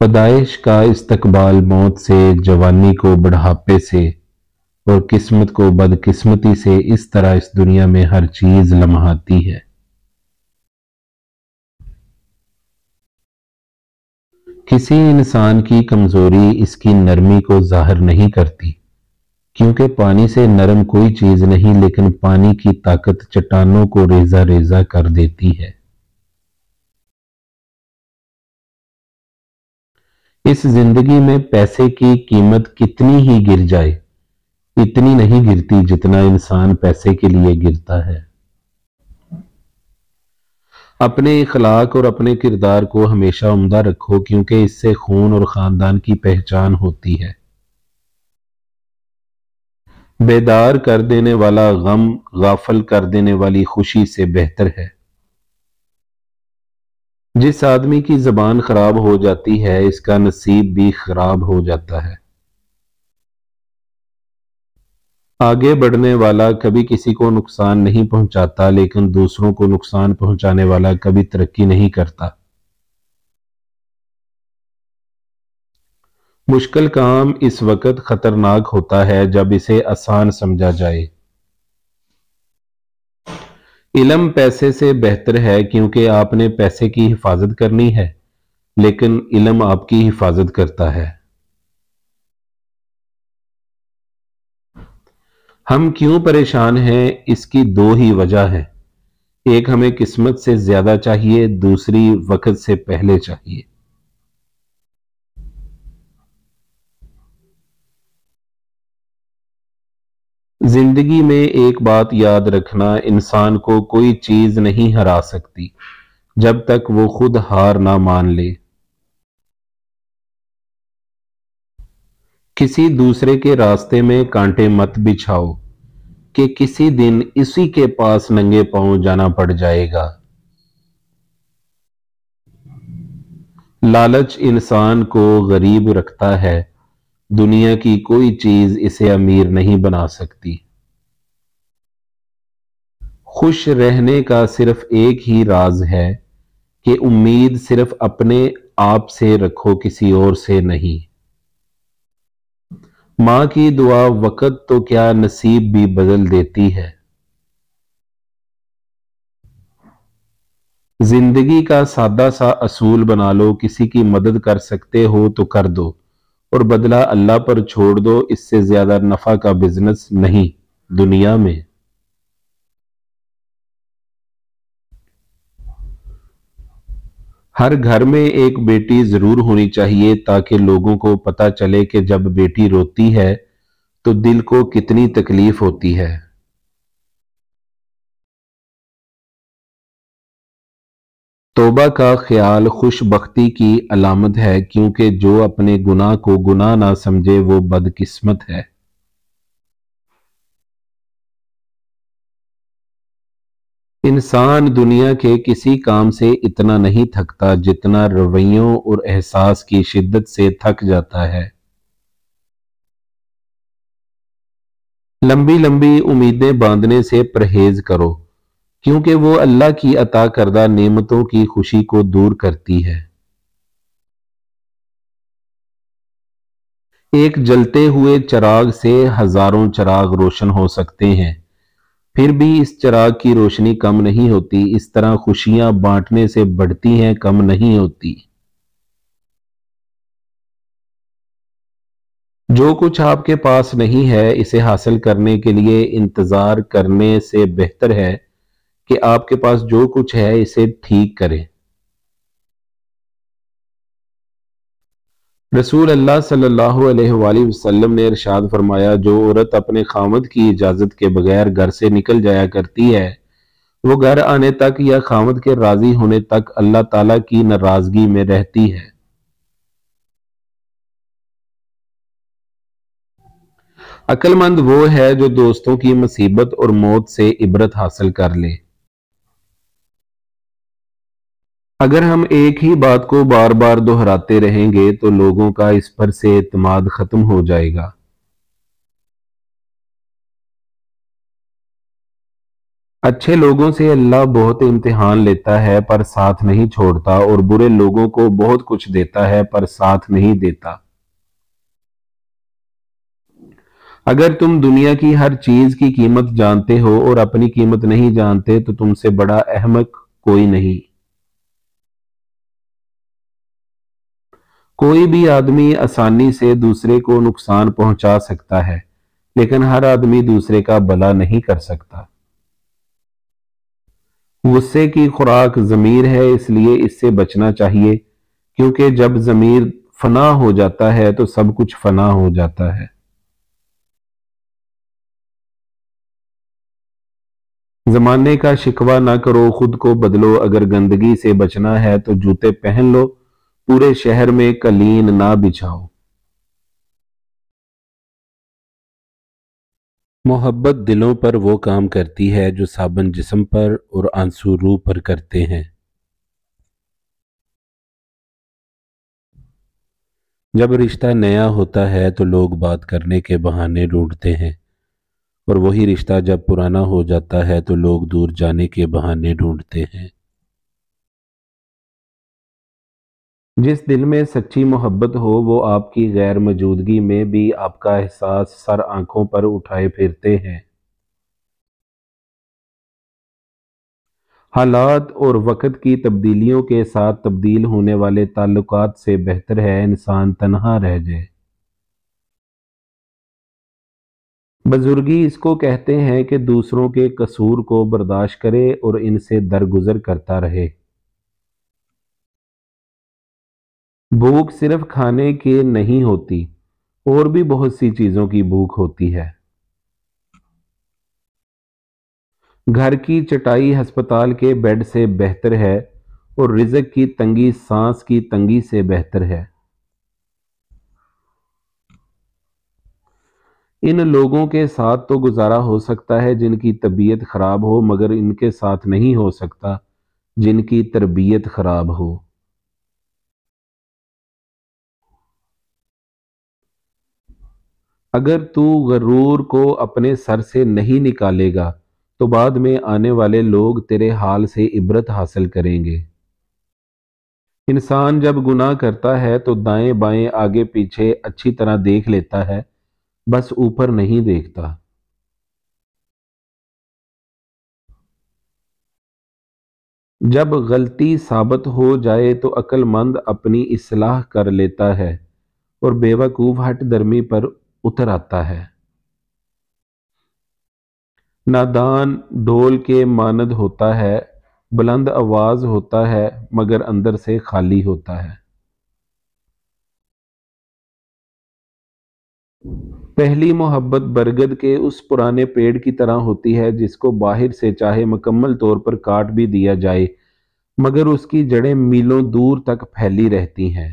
पैदाइश का इस्तकबाल मौत से, जवानी को बुढ़ापे से और किस्मत को बदकिस्मती से, इस तरह इस दुनिया में हर चीज लम्हाती है। किसी इंसान की कमजोरी इसकी नरमी को जाहिर नहीं करती, क्योंकि पानी से नरम कोई चीज नहीं, लेकिन पानी की ताकत चट्टानों को रेजा रेजा कर देती है। इस जिंदगी में पैसे की कीमत कितनी ही गिर जाए, इतनी नहीं गिरती जितना इंसान पैसे के लिए गिरता है। अपने इखलाक और अपने किरदार को हमेशा उम्दा रखो, क्योंकि इससे खून और खानदान की पहचान होती है। बेदार कर देने वाला गम गाफल कर देने वाली खुशी से बेहतर है। जिस आदमी की जबान खराब हो जाती है, इसका नसीब भी खराब हो जाता है। आगे बढ़ने वाला कभी किसी को नुकसान नहीं पहुंचाता, लेकिन दूसरों को नुकसान पहुंचाने वाला कभी तरक्की नहीं करता। मुश्किल काम इस वक्त खतरनाक होता है जब इसे आसान समझा जाए। इल्म पैसे से बेहतर है, क्योंकि आपने पैसे की हिफाजत करनी है, लेकिन इल्म आपकी हिफाजत करता है। हम क्यों परेशान हैं, इसकी दो ही वजह है। एक, हमें किस्मत से ज्यादा चाहिए, दूसरी वक्त से पहले चाहिए। जिंदगी में एक बात याद रखना, इंसान को कोई चीज नहीं हरा सकती जब तक वो खुद हार ना मान ले। किसी दूसरे के रास्ते में कांटे मत बिछाओ कि किसी दिन इसी के पास नंगे पांव जाना पड़ जाएगा। लालच इंसान को गरीब रखता है, दुनिया की कोई चीज इसे अमीर नहीं बना सकती। खुश रहने का सिर्फ एक ही राज है कि उम्मीद सिर्फ अपने आप से रखो, किसी और से नहीं। मां की दुआ वक्त तो क्या नसीब भी बदल देती है। जिंदगी का सादा सा असूल बना लो, किसी की मदद कर सकते हो तो कर दो और बदला अल्लाह पर छोड़ दो। इससे ज्यादा नफा का बिजनेस नहीं दुनिया में। हर घर में एक बेटी जरूर होनी चाहिए, ताकि लोगों को पता चले कि जब बेटी रोती है तो दिल को कितनी तकलीफ होती है। तौबा का ख्याल खुशबख्ती की अलामत है, क्योंकि जो अपने गुनाह को गुनाह ना समझे वो बदकिस्मत है। इंसान दुनिया के किसी काम से इतना नहीं थकता जितना रवैयों और एहसास की शिद्दत से थक जाता है। लंबी लंबी उम्मीदें बांधने से परहेज करो, क्योंकि वो अल्लाह की अता करदा नेमतों की खुशी को दूर करती है। एक जलते हुए चिराग से हजारों चिराग रोशन हो सकते हैं, फिर भी इस चिराग की रोशनी कम नहीं होती। इस तरह खुशियां बांटने से बढ़ती हैं, कम नहीं होती। जो कुछ आपके पास नहीं है, इसे हासिल करने के लिए इंतजार करने से बेहतर है कि आपके पास जो कुछ है इसे ठीक करें। रसूल अल्लाह सल्लल्लाहु अलैहि वसल्लम ने इरशाद फरमाया, जो औरत अपने खामद की इजाजत के बगैर घर से निकल जाया करती है, वो घर आने तक या खामद के राजी होने तक अल्लाह ताला की नाराजगी में रहती है। अक्लमंद वो है जो दोस्तों की मुसीबत और मौत से इबरत हासिल कर ले। अगर हम एक ही बात को बार बार दोहराते रहेंगे तो लोगों का इस पर से एतमाद खत्म हो जाएगा। अच्छे लोगों से अल्लाह बहुत इम्तिहान लेता है पर साथ नहीं छोड़ता, और बुरे लोगों को बहुत कुछ देता है पर साथ नहीं देता। अगर तुम दुनिया की हर चीज की कीमत जानते हो और अपनी कीमत नहीं जानते तो तुमसे बड़ा अहमक कोई नहीं। कोई भी आदमी आसानी से दूसरे को नुकसान पहुंचा सकता है, लेकिन हर आदमी दूसरे का भला नहीं कर सकता। गुस्से की खुराक ज़मीर है, इसलिए इससे बचना चाहिए, क्योंकि जब ज़मीर फना हो जाता है तो सब कुछ फना हो जाता है। ज़माने का शिकवा ना करो, खुद को बदलो। अगर गंदगी से बचना है तो जूते पहन लो, पूरे शहर में कलीन ना बिछाओ। मोहब्बत दिलों पर वो काम करती है जो साबन जिस्म पर और आंसू रूह पर करते हैं। जब रिश्ता नया होता है तो लोग बात करने के बहाने ढूंढते हैं, और वही रिश्ता जब पुराना हो जाता है तो लोग दूर जाने के बहाने ढूंढते हैं। जिस दिल में सच्ची मोहब्बत हो वो आपकी गैर मौजूदगी में भी आपका एहसास सर आंखों पर उठाए फिरते हैं। हालात और वक्त की तब्दीलियों के साथ तब्दील होने वाले ताल्लुकात से बेहतर है इंसान तन्हा रह जाए। बुजुर्गी इसको कहते हैं कि दूसरों के कसूर को बर्दाश्त करे और इनसे दरगुजर करता रहे। भूख सिर्फ खाने की नहीं होती, और भी बहुत सी चीजों की भूख होती है। घर की चटाई अस्पताल के बेड से बेहतर है, और रिज़्क की तंगी सांस की तंगी से बेहतर है। इन लोगों के साथ तो गुजारा हो सकता है जिनकी तबीयत खराब हो, मगर इनके साथ नहीं हो सकता जिनकी तरबियत खराब हो। अगर तू गरूर को अपने सर से नहीं निकालेगा तो बाद में आने वाले लोग तेरे हाल से इबरत हासिल करेंगे। इंसान जब गुनाह करता है तो दाएं बाएं आगे पीछे अच्छी तरह देख लेता है, बस ऊपर नहीं देखता। जब गलती साबित हो जाए तो अक्लमंद अपनी इस्लाह कर लेता है, और बेवकूफ हठ धर्मी पर उतर आता है। नादान ढोल के मानद होता है, बुलंद आवाज होता है मगर अंदर से खाली होता है। पहली मोहब्बत बरगद के उस पुराने पेड़ की तरह होती है जिसको बाहर से चाहे मुकम्मल तौर पर काट भी दिया जाए, मगर उसकी जड़ें मीलों दूर तक फैली रहती हैं।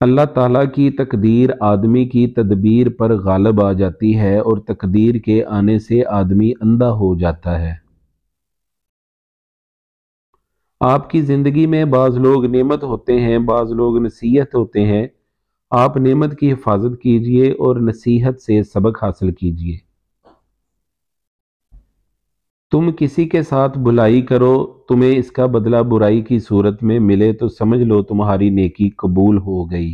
अल्लाह ताला की तकदीर आदमी की तदबीर पर गालिब आ जाती है, और तकदीर के आने से आदमी अंधा हो जाता है। आपकी ज़िंदगी में बाज़ लोग नेमत होते हैं, बाज़ लोग नसीहत होते हैं। आप नेमत की हिफाजत कीजिए और नसीहत से सबक हासिल कीजिए। तुम किसी के साथ बुराई करो, तुम्हें इसका बदला बुराई की सूरत में मिले तो समझ लो तुम्हारी नेकी कबूल हो गई।